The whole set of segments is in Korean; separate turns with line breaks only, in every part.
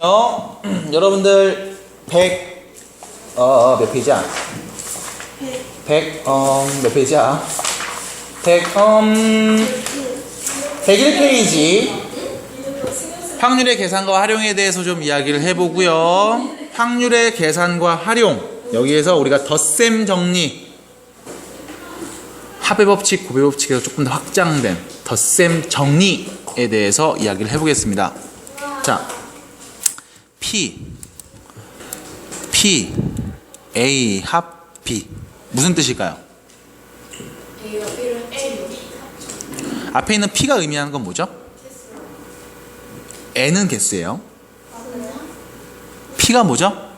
여러분들 100 몇 페이지야? 100 몇 페이지야? 101페이지 확률의 계산과 활용에 대해서 좀 이야기를 해보고요. 확률의 계산과 활용, 여기에서 우리가 덧셈 정리, 합의 법칙, 곱의 법칙에서 조금 더 확장된 덧셈 정리에 대해서 이야기를 해보겠습니다. 자, P, A, 합, B 무슨 뜻일까요? 앞에 있는 P가 의미하는 건 뭐죠? N은 개수예요. P가 뭐죠?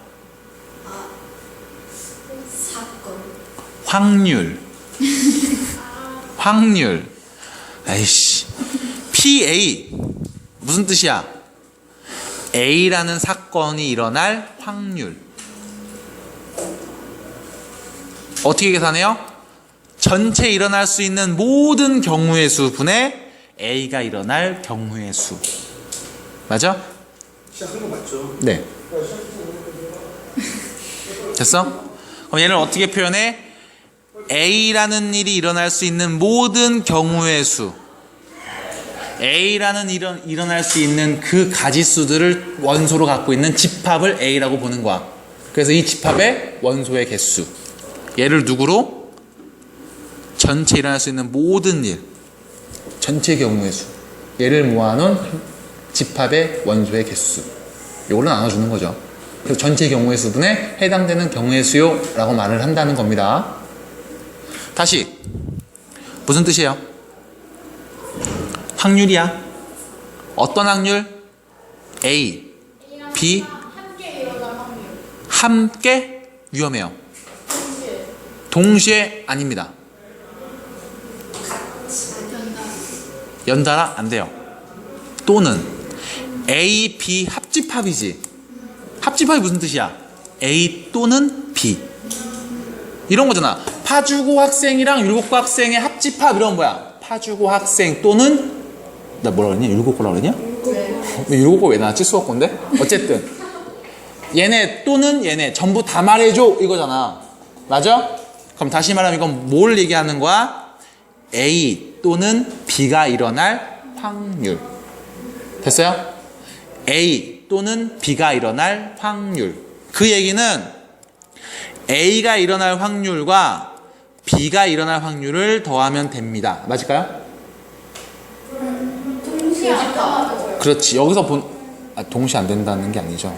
확률. 확률. 아이씨. PA 무슨 뜻이야? A라는 사건이 일어날 확률. 어떻게 계산해요? 전체 일어날 수 있는 모든 경우의 수 분의 A가 일어날 경우의 수. 맞아?
시작한 거 맞죠?
네. 됐어? 그럼 얘를 어떻게 표현해? A라는 일이 일어날 수 있는 모든 경우의 수. A라는 일어날 수 있는 그 가지수들을 원소로 갖고 있는 집합을 A라고 보는 거야. 그래서 이 집합의 원소의 개수. 얘를 누구로? 전체 일어날 수 있는 모든 일. 전체 경우의 수. 얘를 모아놓은 집합의 원소의 개수. 이걸로 나눠주는 거죠. 그래서 전체 경우의 수분에 해당되는 경우의 수요라고 말을 한다는 겁니다. 다시 무슨 뜻이에요? 확률이야. 어떤 확률? A, B 함께 위험해요. 동시에 아닙니다. 연달아 안 돼요. 또는 A, B 합집합이지. 합집합이 무슨 뜻이야? A 또는 B 이런 거잖아. 파주고 학생이랑 율곡고 학생의 합집합 이런 뭐야? 파주고 학생 또는 나 뭐라 그랬냐? 율곡고라고 그랬냐? 율곡고 왜 나왔지? 수학고인데? 어쨌든 얘네 또는 얘네 전부 다 말해줘 이거잖아. 맞아? 그럼 다시 말하면 이건 뭘 얘기하는 거야? A 또는 B가 일어날 확률. 됐어요? A 또는 B가 일어날 확률. 그 얘기는 A가 일어날 확률과 B가 일어날 확률을 더하면 됩니다. 맞을까요? 그렇지. 여기서 동시에 안 된다는 게 아니죠.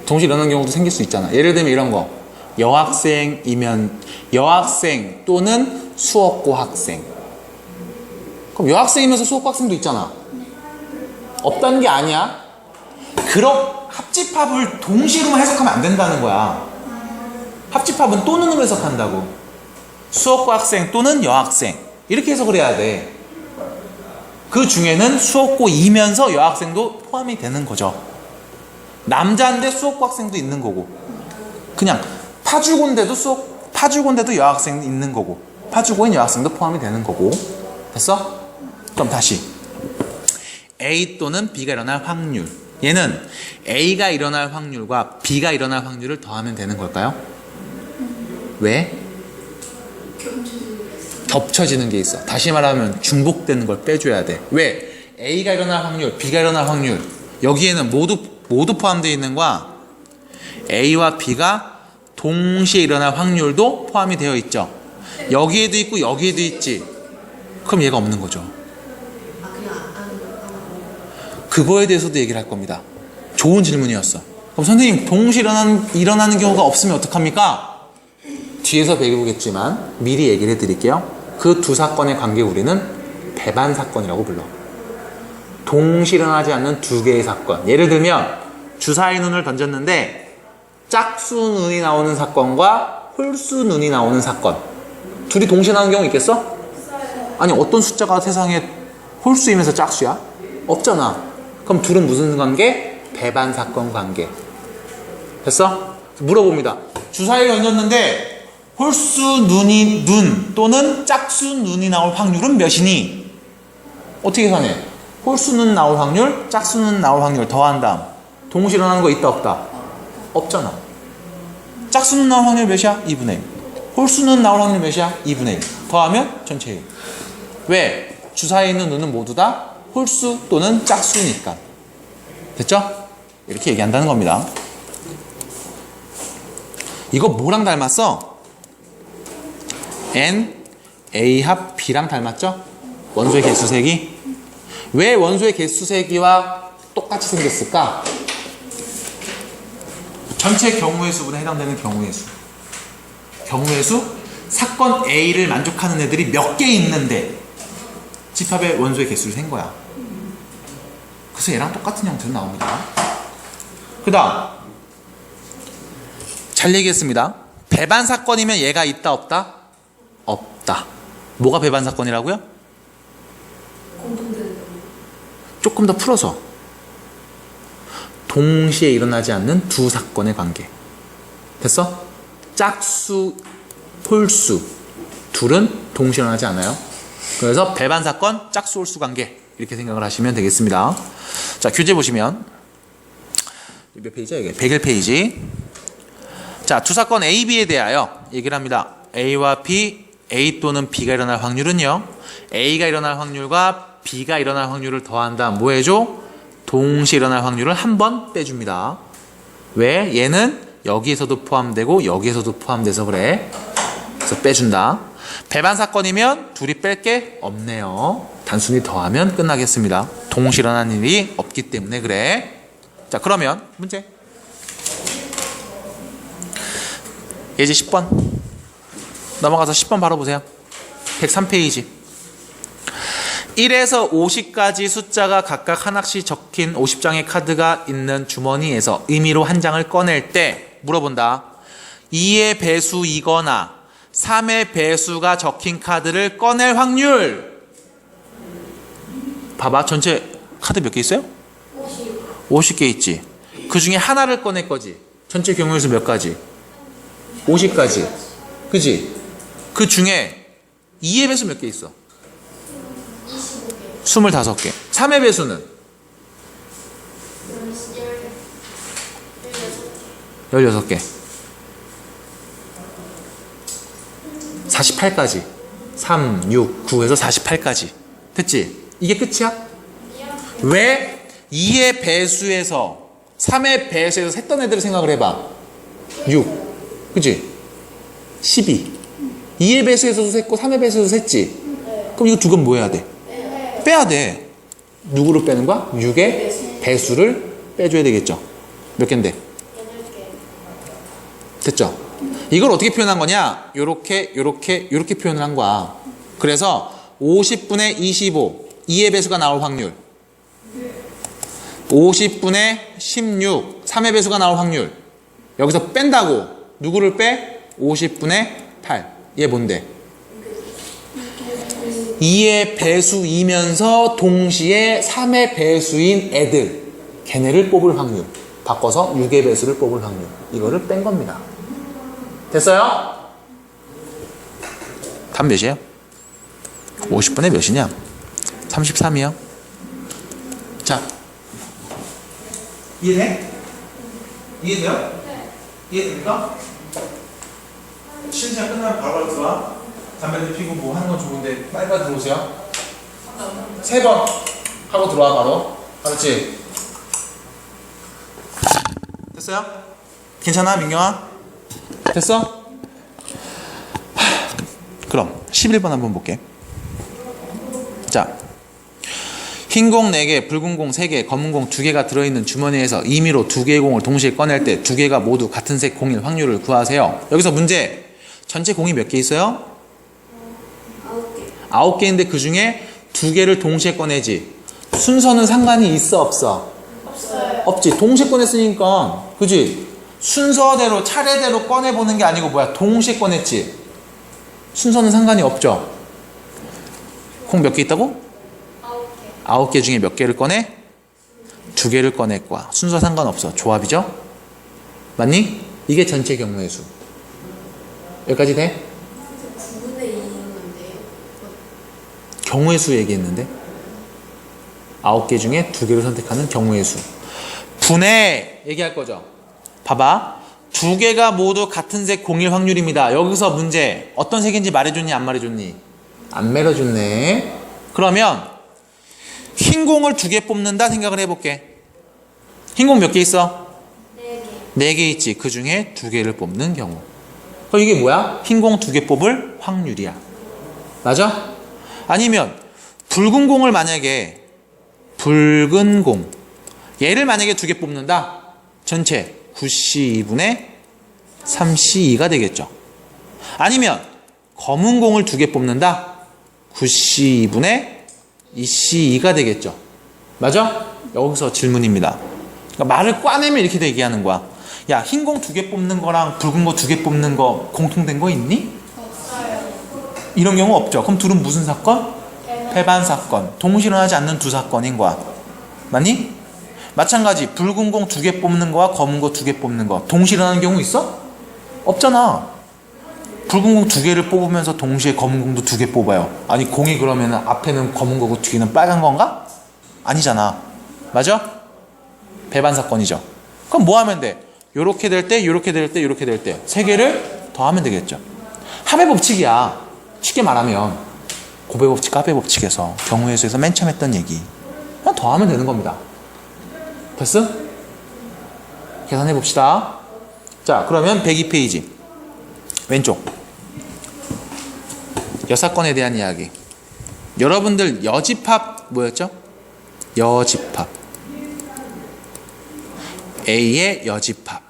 동시에 일어나는 경우도 생길 수 있잖아. 예를 들면 이런 거. 여학생이면 여학생 또는 수업고 학생. 그럼 여학생이면서 수업고 학생도 있잖아. 없다는 게 아니야. 그런 합집합을 동시로만 해석하면 안 된다는 거야. 합집합은 또는으로 해석한다고. 수업고 학생 또는 여학생 이렇게 해석을 해야 돼. 그 중에는 수업고이면서 여학생도 포함이 되는 거죠. 남자인데 수업고 학생도 있는 거고, 그냥 파주고인데도 여학생 있는 거고, 파주고인 여학생도 포함이 되는 거고. 됐어? 그럼 다시 A 또는 B가 일어날 확률. 얘는 A가 일어날 확률과 B가 일어날 확률을 더하면 되는 걸까요? 왜? 겹쳐지는 게 있어. 다시 말하면 중복되는 걸 빼줘야 돼. 왜? A가 일어날 확률, B가 일어날 확률. 여기에는 모두 포함되어 있는 거야. A와 B가 동시에 일어날 확률도 포함이 되어 있죠. 여기에도 있고 여기에도 있지. 그럼 얘가 없는 거죠. 그거에 대해서도 얘기를 할 겁니다. 좋은 질문이었어. 그럼 선생님 동시에 일어나는 경우가 없으면 어떡합니까? 뒤에서 배우겠지만 미리 얘기를 해드릴게요. 그 두 사건의 관계 우리는 배반 사건이라고 불러. 동시에 일어나지 않는 두 개의 사건. 예를 들면 주사위 눈을 던졌는데 짝수 눈이 나오는 사건과 홀수 눈이 나오는 사건. 둘이 동시에 나오는 경우 있겠어? 아니, 어떤 숫자가 세상에 홀수이면서 짝수야? 없잖아. 그럼 둘은 무슨 관계? 배반 사건 관계. 됐어? 물어봅니다. 주사위를 던졌는데 홀수 눈 또는 짝수 눈이 나올 확률은 몇이니? 어떻게 계산해? 홀수는 나올 확률, 짝수는 나올 확률 더한 다음 동시에 일어나는 거 있다 없다? 없잖아. 짝수는 나올 확률 몇이야? 2분의 1. 홀수는 나올 확률 몇이야? 2분의 1. 더하면 전체 1. 왜? 주사에 있는 누는 모두 다 홀수 또는 짝수니까. 됐죠? 이렇게 얘기한다는 겁니다. 이거 뭐랑 닮았어? N, A 합 B랑 닮았죠? 원소의 개수세기. 왜 원소의 개수세기와 똑같이 생겼을까? 전체 경우의 수분에 해당되는 경우의 수. 경우의 수, 사건 A를 만족하는 애들이 몇 개 있는데 집합의 원소의 개수를 센 거야. 그래서 얘랑 똑같은 형태로 나옵니다. 그 다음 잘 얘기했습니다. 배반 사건이면 얘가 있다 없다? 없다. 뭐가 배반 사건이라고요? 조금 더 풀어서 동시에 일어나지 않는 두 사건의 관계. 됐어? 짝수, 홀수 둘은 동시에 일어나지 않아요. 그래서 배반 사건, 짝수, 홀수 관계 이렇게 생각을 하시면 되겠습니다. 자, 교재 보시면 몇 페이지야 이게? 101페이지. 자, 두 사건 A, B에 대하여 얘기를 합니다. A와 B, A 또는 B가 일어날 확률은요, A가 일어날 확률과 B가 일어날 확률을 더한다. 뭐 해줘? 동시에 일어날 확률을 한 번 빼줍니다. 왜? 얘는 여기에서도 포함되고 여기에서도 포함돼서 그래. 그래서 빼준다. 배반 사건이면 둘이 뺄 게 없네요. 단순히 더하면 끝나겠습니다. 동시에 일어나는 일이 없기 때문에 그래. 자, 그러면 문제. 예제 10번 넘어가서 10번 바로 보세요. 103페이지. 1에서 50까지 숫자가 각각 하나씩 적힌 50장의 카드가 있는 주머니에서 임의로 한 장을 꺼낼 때 물어본다. 2의 배수이거나 3의 배수가 적힌 카드를 꺼낼 확률. 봐봐, 전체 카드 몇 개 있어요? 50개 있지. 그 중에 하나를 꺼낼 거지. 전체 경우의 수 몇 가지? 50가지. 그지? 그 중에 2의 배수 몇 개 있어? 25개. 3의 배수는? 16개. 48까지. 3, 6, 9에서 48까지. 됐지? 이게 끝이야? 왜 2의 배수에서 3의 배수에서 셌던 애들을 생각을 해봐. 6. 그치? 12. 2의 배수에서도 셌고 3의 배수에서도 셌지? 그럼 이거 두 건 뭐 해야 돼? 빼야 돼. 누구를 빼는 거야? 6의 배수를 빼줘야 되겠죠. 몇 개인데? 8개. 됐죠? 이걸 어떻게 표현한 거냐? 요렇게 표현을 한 거야. 그래서 50분의 25, 2의 배수가 나올 확률. 50분의 16, 3의 배수가 나올 확률. 여기서 뺀다고. 누구를 빼? 50분의 8. 얘 뭔데? 2의 배수이면서 동시에 3의 배수인 애들, 걔네를 뽑을 확률. 바꿔서 6의 배수를 뽑을 확률. 이거를 뺀 겁니다. 됐어요? 답 몇이에요? 50분의 몇이냐? 33이요. 자, 이해돼? 이해돼요? 네. 이해됩니까? 쉬는 시간 끝나면 바로 들어와. 담배를 피고 뭐 하는 건 좋은데 빨리빨리 들어오세요. 3번 하고 들어와 바로. 알았지? 됐어요? 괜찮아 민경아? 됐어? 그럼 11번 한번 볼게. 자, 흰 공 4개, 붉은 공 3개, 검은 공 2개가 들어있는 주머니에서 임의로 2개의 공을 동시에 꺼낼 때 2개가 모두 같은 색 공일 확률을 구하세요. 여기서 문제. 전체 공이 몇 개 있어요? 9개인데 그 중에 2개를 동시에 꺼내지. 순서는 상관이 있어 없어? 없어요. 없지. 동시에 꺼냈으니까. 그지? 순서대로 차례대로 꺼내보는 게 아니고 뭐야? 동시에 꺼냈지. 순서는 상관이 없죠. 공 몇 개 있다고? 9개. 9개 중에 몇 개를 꺼내? 2개를 꺼낼 거야. 순서 상관없어. 조합이죠? 맞니? 이게 전체 경우의 수. 여기까지 돼?
9분의 2인데요.
경우의 수 얘기했는데 9개 중에 2개를 선택하는 경우의 수. 분해 얘기할 거죠. 봐봐. 두 개가 모두 같은 색 공일 확률입니다. 여기서 문제 어떤 색인지 말해줬니 안 말해줬니? 안 말해줬네. 그러면 흰 공을 두 개 뽑는다 생각을 해볼게. 흰 공 몇 개 있어?
4개.
4개 있지. 그 중에 2개를 뽑는 경우. 그럼 이게 뭐야? 흰 공 2개 뽑을 확률이야. 맞아? 아니면 붉은 공을 만약에 붉은 공 얘를 만약에 2개 뽑는다. 전체 9C2분의 3C2가 되겠죠. 아니면 검은 공을 2개 뽑는다. 9C2분의 2C2가 되겠죠. 맞아? 여기서 질문입니다. 그러니까 말을 꽈내면 이렇게 얘기하는 거야. 야, 흰 공 2개 뽑는 거랑 붉은 거 2개 뽑는 거 공통된 거 있니?
없어요.
이런 경우 없죠. 그럼 둘은 무슨 사건? 배반 사건. 동시에 일어나지 않는 두 사건인 거야. 맞니? 마찬가지 붉은 공 2개 뽑는 거와 검은 거 2개 뽑는 거 동시에 일어나는 경우 있어? 없잖아. 붉은 공 2개를 뽑으면서 동시에 검은 공도 2개 뽑아요. 아니 공이 그러면 앞에는 검은 거고 뒤에는 빨간 건가? 아니잖아. 맞아? 배반 사건이죠. 그럼 뭐 하면 돼? 요렇게 될 때, 요렇게 될 때, 요렇게 될 때 세 개를 더하면 되겠죠. 합의 법칙이야. 쉽게 말하면 고배 법칙, 합의 법칙에서 경우의 수에서 맨 처음 했던 얘기 그냥 더하면 되는 겁니다. 됐어? 계산해 봅시다. 자, 그러면 102페이지 왼쪽 여사건에 대한 이야기. 여러분들 여집합 뭐였죠? 여집합 A의 여집합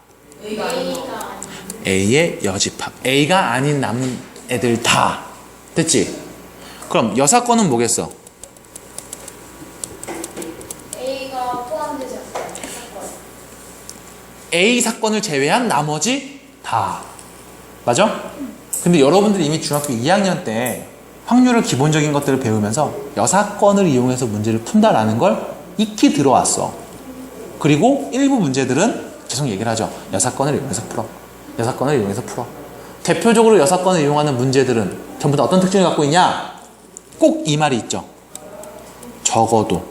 A의 여집합 A가 아닌 남은 애들 다 됐지? 그럼 여사건은 뭐겠어?
A가 포함되지 않아요. 사건.
A 사건을 제외한 나머지 다 맞아? 근데 여러분들이 이미 중학교 2학년 때 확률을 기본적인 것들을 배우면서 여사건을 이용해서 문제를 푼다라는 걸 익히 들어왔어. 그리고 일부 문제들은 계속 얘기를 하죠. 여사건을 이용해서 풀어. 여사건을 이용해서 풀어. 대표적으로 여사건을 이용하는 문제들은 전부 다 어떤 특징을 갖고 있냐? 꼭 이 말이 있죠. 적어도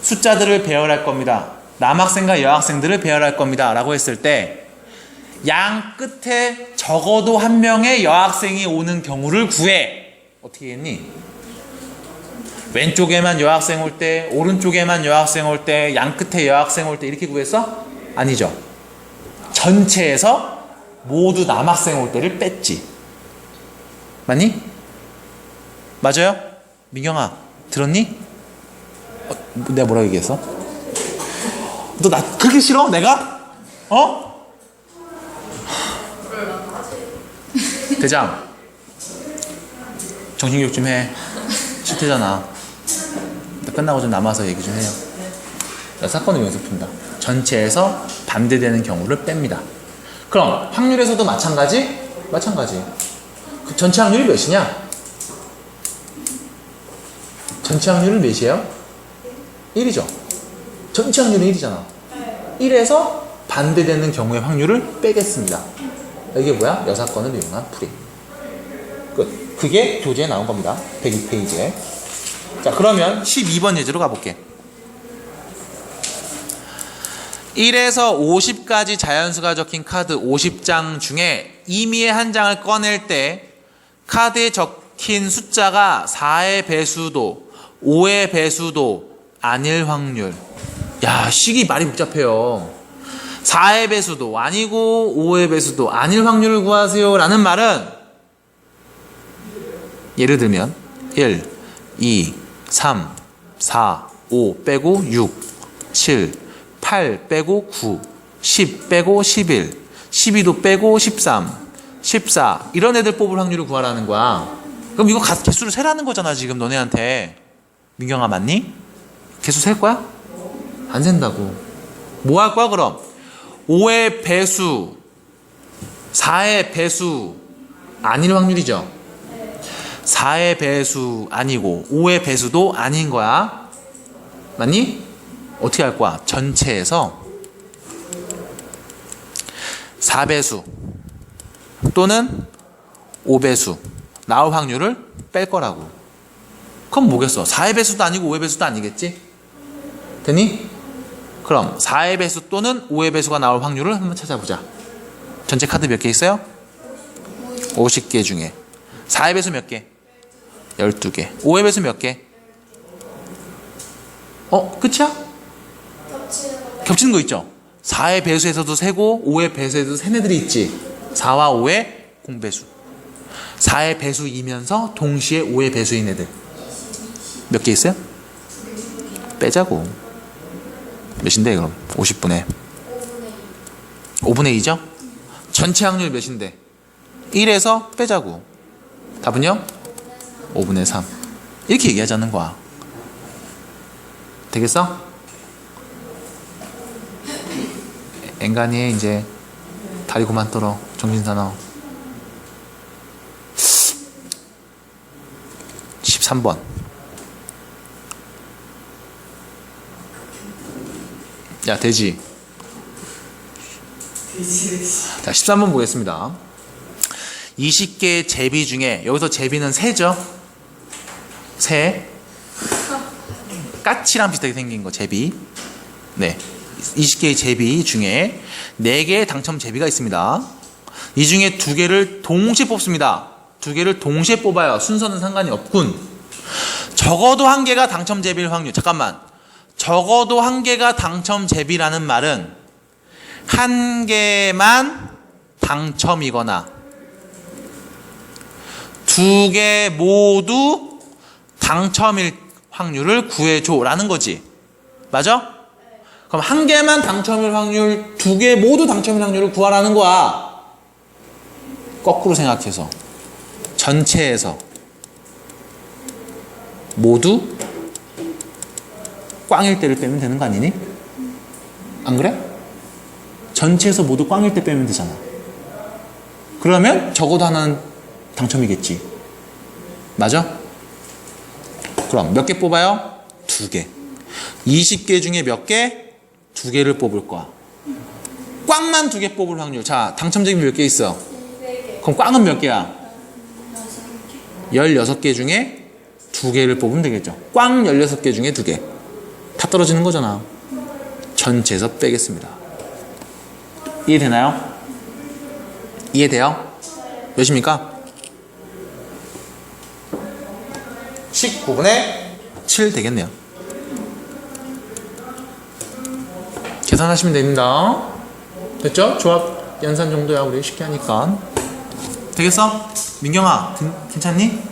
숫자들을 배열할 겁니다. 남학생과 여학생들을 배열할 겁니다. 라고 했을 때 양 끝에 적어도 한 명의 여학생이 오는 경우를 구해. 어떻게 했니? 왼쪽에만 여학생 올 때, 오른쪽에만 여학생 올 때, 양 끝에 여학생 올 때 이렇게 구했어? 아니죠. 전체에서 모두 남학생 올 때를 뺐지. 맞니? 맞아요? 민경아, 들었니? 내가 뭐라고 얘기했어? 너 나 그렇게 싫어? 내가? 어? 대장 정신교육 좀 해. 싫대잖아. 끝나고 좀 남아서 얘기 좀 해요. 사건을 이용해서 푼다. 전체에서 반대되는 경우를 뺍니다. 그럼 확률에서도 마찬가지? 마찬가지. 그 전체 확률이 몇이냐? 전체 확률은 몇이에요? 1이죠. 전체 확률은 1이잖아. 1에서 반대되는 경우의 확률을 빼겠습니다. 이게 뭐야? 여사건을 이용한 풀이. 끝. 그게 교재에 나온 겁니다. 102페이지에. 자, 그러면 12번 예제로 가볼게. 1에서 50까지 자연수가 적힌 카드 50장 중에 임의의 한 장을 꺼낼 때 카드에 적힌 숫자가 4의 배수도, 5의 배수도 아닐 확률. 야, 식이 말이 복잡해요. 4의 배수도 아니고 5의 배수도 아닐 확률을 구하세요 라는 말은 예를 들면 1, 2, 3, 4, 5 빼고 6, 7, 8 빼고 9, 10 빼고 11, 12도 빼고 13, 14 이런 애들 뽑을 확률을 구하라는 거야. 그럼 이거 개수를 세라는 거잖아 지금 너네한테. 민경아 맞니? 개수 셀 거야? 안 센다고. 뭐 할 거야 그럼? 5의 배수, 4의 배수 아닐 확률이죠. 4의 배수 아니고 5의 배수도 아닌 거야. 맞니? 어떻게 할 거야? 전체에서 4배수 또는 5배수 나올 확률을 뺄 거라고. 그럼 뭐겠어? 4의 배수도 아니고 5의 배수도 아니겠지? 됐니? 그럼 4의 배수 또는 5의 배수가 나올 확률을 한번 찾아보자. 전체 카드 몇 개 있어요? 50개 중에 4의 배수 몇 개? 12개. 5의 배수 몇 개? 끝이야? 겹치는 거 있죠? 4의 배수에서도 세고 5의 배수에서도 세네들이 있지. 4와 5의 공배수. 4의 배수이면서 동시에 5의 배수인 애들 몇 개 있어요? 빼자고. 몇인데 그럼? 50분의 5분의 2죠? 전체 확률 몇인데? 1에서 빼자고. 답은요? 5분의 3. 이렇게 얘기하자는 거야. 되겠어? 앵간히에 이제 다리 그만 떨어. 정신사나워. 13번. 야, 돼지. 자, 13번 보겠습니다. 20개의 제비 중에, 여기서 제비는 새죠? 새. 까치랑 비슷하게 생긴 거, 제비. 네. 20개의 제비 중에 4개의 당첨 제비가 있습니다. 이 중에 2개를 동시에 뽑습니다. 2개를 동시에 뽑아요. 순서는 상관이 없군. 적어도 1개가 당첨 제비일 확률. 잠깐만. 적어도 1개가 당첨 제비라는 말은 1개만 당첨이거나 2개 모두 당첨일 확률을 구해줘 라는 거지. 맞아? 그럼 1개만 당첨일 확률, 2개 모두 당첨일 확률을 구하라는 거야. 거꾸로 생각해서 전체에서 모두 꽝일 때를 빼면 되는 거 아니니? 안 그래? 전체에서 모두 꽝일 때 빼면 되잖아. 그러면 적어도 하나는 당첨이겠지. 맞아? 그럼 몇 개 뽑아요? 2개. 20개 중에 몇 개? 2개를 뽑을 거야. 꽝만 2개 뽑을 확률. 자, 당첨제비 몇 개 있어?
4개.
그럼 꽝은 몇 개야? 16개 중에 2개를 뽑으면 되겠죠. 꽝 16개 중에 2개. 다 떨어지는 거잖아. 전체에서 빼겠습니다. 이해되나요? 이해돼요? 몇입니까? 19분의 7 되겠네요. 계산하시면 됩니다. 됐죠? 조합 연산 정도야. 우리 쉽게 하니까. 되겠어? 민경아, 괜찮니?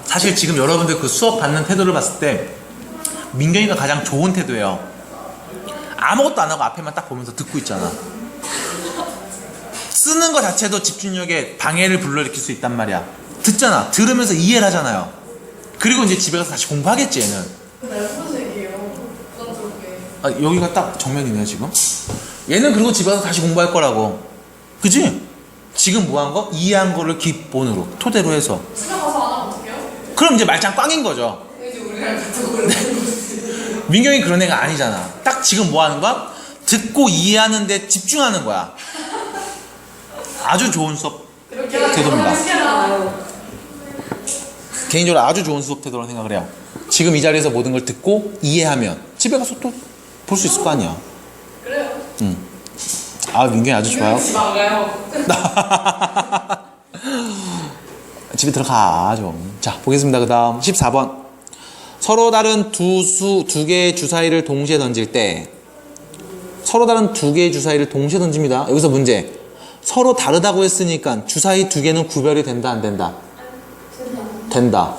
사실 지금 여러분들 그 수업 받는 태도를 봤을 때 민경이가 가장 좋은 태도예요. 아무것도 안 하고 앞에만 딱 보면서 듣고 있잖아. 쓰는 거 자체도 집중력에 방해를 불러일으킬 수 있단 말이야. 듣잖아. 들으면서 이해를 하잖아요. 그리고 이제 집에 가서 다시 공부하겠지, 얘는. 아, 여기가 딱 정면이네요, 지금. 얘는 그리고 집에 가서 다시 공부할 거라고. 그지? 지금 뭐 한 거? 이해한 거를 기본으로, 토대로 해서.
집에 가서 안 하면 어떡해요?
그럼 이제 말짱 꽝인 거죠.
이제 우리랑 같은 거를
민경이 그런 애가 아니잖아. 딱 지금 뭐 하는 거야? 듣고 이해하는데 집중하는 거야. 아주 좋은 수업 태도입니다. 개인적으로 아주 좋은 수업 태도라고 생각을 해요. 지금 이 자리에서 모든 걸 듣고 이해하면 집에 가서 또 볼 수 있을 거 아니야.
그래요?
응. 아, 민경이 아주 좋아요.
집 안 가요.
집에 들어가 좀. 자, 보겠습니다. 그 다음 14번. 서로 다른 두 개의 주사위를 동시에 던질 때 서로 다른 2개의 주사위를 동시에 던집니다. 여기서 문제. 서로 다르다고 했으니까 주사위 2개는 구별이 된다 안 된다? 된다.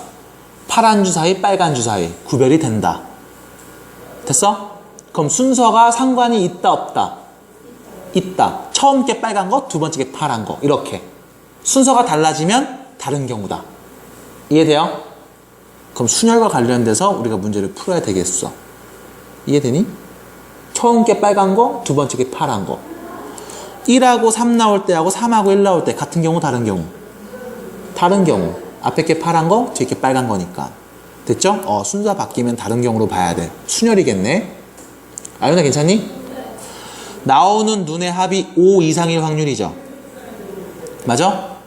파란 주사위, 빨간 주사위 구별이 된다. 됐어? 그럼 순서가 상관이 있다 없다? 있다. 처음 게 빨간 거, 두 번째 게 파란 거. 이렇게. 순서가 달라지면 다른 경우다. 이해돼요? 그럼 순열과 관련돼서 우리가 문제를 풀어야 되겠어. 이해되니? 처음 게 빨간 거, 두 번째 게 파란 거. 1하고 3 나올 때하고 3하고 1 나올 때 같은 경우, 다른 경우? 다른 경우. 앞에 게 파란 거, 뒤에 게 빨간 거니까. 됐죠? 순서 바뀌면 다른 경우로 봐야 돼. 순열이겠네. 아유나 괜찮니? 나오는 눈의 합이 5 이상일 확률이죠. 맞아?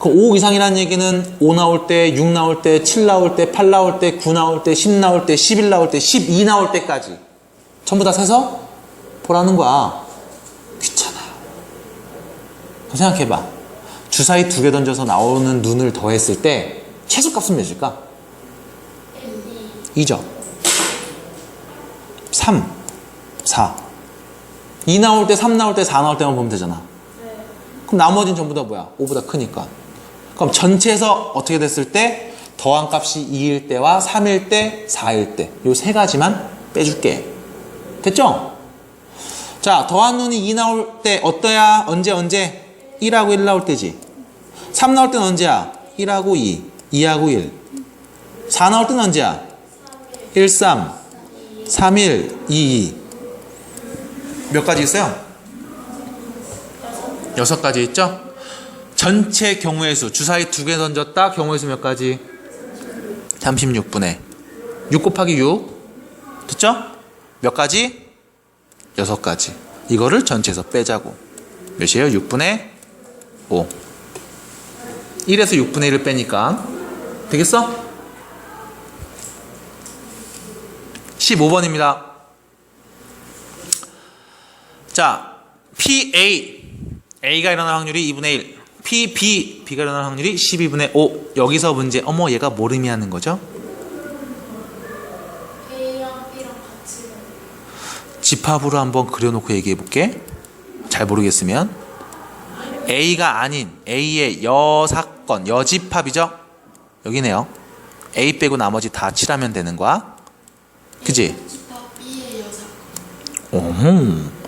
그 5 이상이라는 얘기는 5 나올 때, 6 나올 때, 7 나올 때, 8 나올 때, 9 나올 때, 10 나올 때, 11 나올 때, 12 나올 때까지 전부 다 세서 보라는 거야. 귀찮아. 생각해봐. 주사위 2개 던져서 나오는 눈을 더했을 때 최소값은 몇일까? 2죠. 3, 4. 2 나올 때, 3 나올 때, 4 나올 때만 보면 되잖아. 그럼 나머지는 전부 다 뭐야? 5보다 크니까. 그럼 전체에서 어떻게 됐을 때 더한 값이 2일 때와 3일 때, 4일 때 요 세 가지만 빼줄게. 됐죠? 자, 더한 눈이 2 나올 때 어떠야? 언제? 1하고 1 나올 때지. 3 나올 때는 언제야? 1하고 2, 2하고 1. 4 나올 때는 언제야? 1, 3, 3, 1, 2, 2. 몇 가지 있어요? 6가지 있죠? 전체 경우의 수, 주사위 2개 던졌다, 경우의 수 몇 가지? 36분의 6 곱하기 6. 됐죠? 몇 가지? 6가지. 이거를 전체에서 빼자고. 몇이에요? 6분의 5. 1에서 6분의 1을 빼니까 되겠어? 15번입니다. 자, PA, A가 일어날 확률이 2분의 1, PB, B가 일어날 확률이 12분의 5. 여기서 문제, 어머 얘가 뭘 의미하는 거죠?
A랑 B랑 같이.
집합으로 한번 그려놓고 얘기해 볼게. 잘 모르겠으면 A가 아닌 A의 여사건, 여집합이죠? 여기네요. A 빼고 나머지 다 칠하면 되는 거야. 그지?
집합 B의 여사.
오호.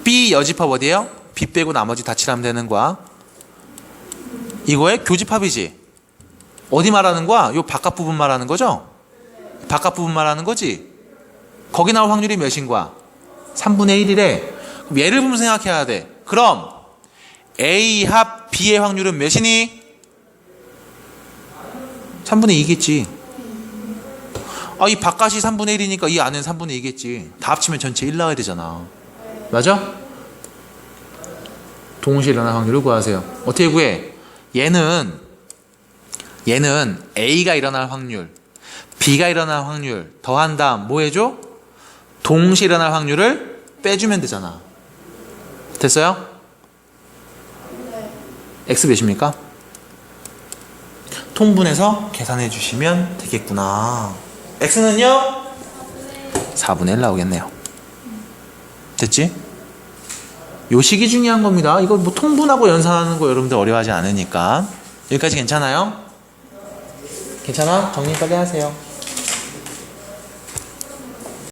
B 여집합 어디에요? B 빼고 나머지 다 칠하면 되는 거야. 이거의 교집합이지. 어디 말하는 거야? 요 바깥 부분 말하는 거죠? 바깥 부분 말하는 거지. 거기 나올 확률이 몇인 거야? 3분의 1이래. 그럼 얘를 보면 생각해야 돼. 그럼 A 합 B의 확률은 몇이니? 3분의 2겠지. 이 바깥이 3분의 1이니까 이 안에는 3분의 2겠지. 다 합치면 전체 1 나와야 되잖아. 맞아? 동시에 일어날 확률을 구하세요. 어떻게 구해? 얘는 A가 일어날 확률, B가 일어날 확률 더한 다음 뭐 해줘? 동시에 일어날 확률을 빼주면 되잖아. 됐어요?
네.
X 몇입니까? 통분해서 계산해 주시면 되겠구나. X는요? 4분의 1 나오겠네요. 됐지? 요 식이 중요한 겁니다. 이거 뭐 통분하고 연산하는 거 여러분들 어려워하지 않으니까. 여기까지 괜찮아요? 괜찮아? 정리 빨리 하세요.